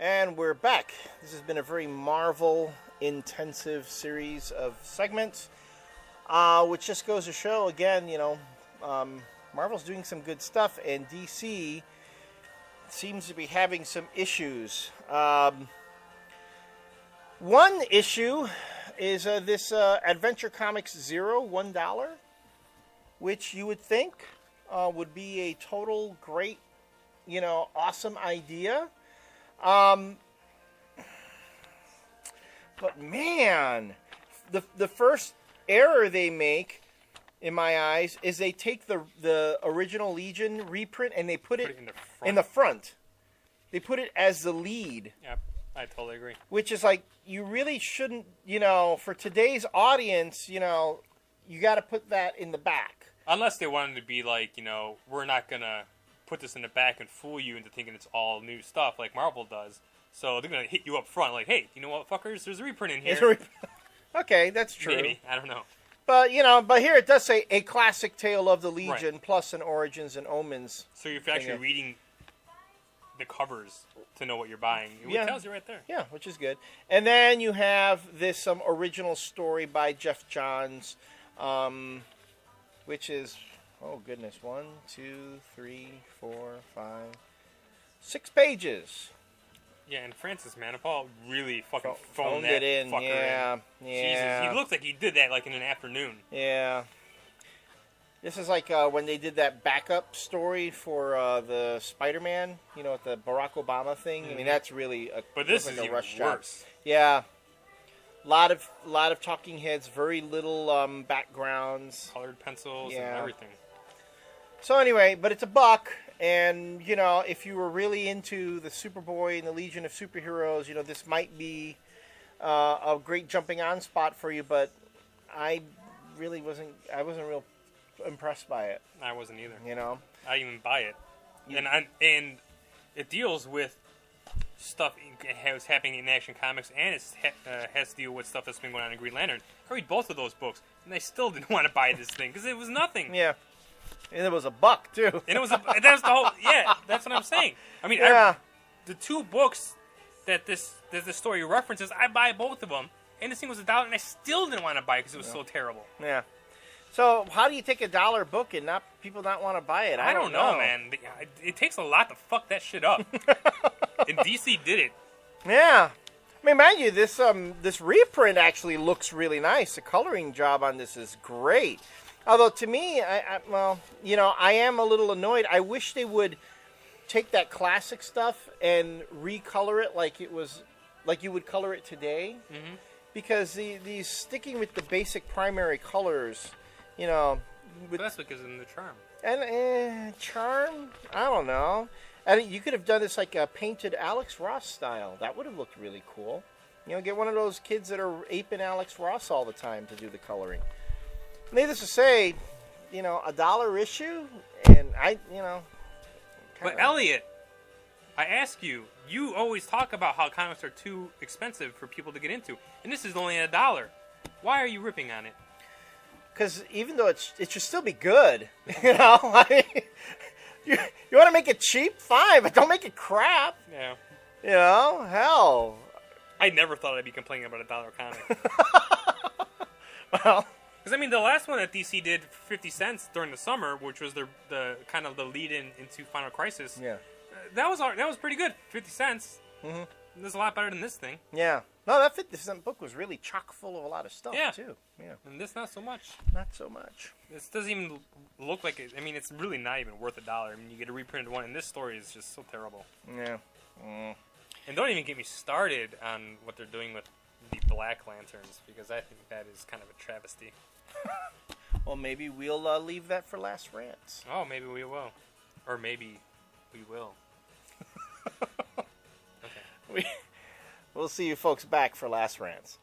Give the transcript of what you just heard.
And we're back. This has been a very Marvel-intensive series of segments, which just goes to show, again, Marvel's doing some good stuff, and DC seems to be having some issues. One issue is this Adventure Comics Zero, $1, which you would think would be a total great, awesome idea. But man, the first error they make, in my eyes, is they take the original Legion reprint and they put it in the front. They put it as the lead. Yep, I totally agree. Which is like, you really shouldn't, for today's audience, you got to put that in the back. Unless they wanted to be like, we're not going to put this in the back and fool you into thinking it's all new stuff like Marvel does. So they're going to hit you up front like, hey, you know what, fuckers? There's a reprint in here. Okay, that's true. Maybe. I don't know. But, but here it does say a classic tale of the Legion, right, plus an Origins and Omens. So you're actually reading the covers to know what you're buying. It tells you right there. Yeah, which is good. And then you have this original story by Jeff Johns, which is... oh, goodness. 1, 2, 3, 4, 5, 6 pages. Yeah, and Francis Manapul really fucking phoned that it in. Fucker Yeah. in. Jesus, he looked like he did that like in an afternoon. Yeah. This is like when they did that backup story for the Spider-Man, with the Barack Obama thing. Mm-hmm. I mean, that's really but this is like a even rush worse. Job. Yeah. Lot of talking heads, very little backgrounds. Colored pencils and everything. So anyway, but it's $1, and, if you were really into the Superboy and the Legion of Superheroes, this might be a great jumping on spot for you, but I wasn't real impressed by it. I wasn't either. I didn't even buy it. And it deals with stuff that was happening in Action Comics, and it has to deal with stuff that's been going on in Green Lantern. I read both of those books, and I still didn't want to buy this thing, because it was nothing. Yeah. And it was $1 too. And it was that's the whole. Yeah, that's what I'm saying. I mean, the 2 books that this story references, I buy both of them. And this thing was $1, and I still didn't want to buy it because it was so terrible. Yeah. So how do you take a $1 book and people not want to buy it? I don't know, man. It takes a lot to fuck that shit up. And DC did it. Yeah. I mean, mind you, this reprint actually looks really nice. The coloring job on this is great. Although, to me, I am a little annoyed. I wish they would take that classic stuff and recolor it like you would color it today. Mm-hmm. Because these sticking with the basic primary colors, But that's what gives them the charm. And charm? I don't know. And you could have done this like a painted Alex Ross style. That would have looked really cool. Get one of those kids that are aping Alex Ross all the time to do the coloring. Needless to say, $1 issue, and But Elliot, I ask you, you always talk about how comics are too expensive for people to get into, and this is only $1. Why are you ripping on it? Because even though it should still be good, you want to make it cheap, fine, but don't make it crap. Yeah. Hell. I never thought I'd be complaining about $1 comic. Well. Because, the last one that DC did for 50 cents during the summer, which was the kind of the lead-in into Final Crisis, that was pretty good. 50 cents. Mm-hmm. That's a lot better than this thing. Yeah. No, that 50-cent book was really chock full of a lot of stuff, too. Yeah. And this, not so much. Not so much. This doesn't even look like it. It's really not even worth $1. You get a reprinted one, and this story is just so terrible. Yeah. Mm. And don't even get me started on what they're doing with the Black Lanterns, because I think that is kind of a travesty. Well, maybe we'll leave that for Last Rants. Oh, maybe we will. Or maybe we will. Okay. We'll see you folks back for Last Rants.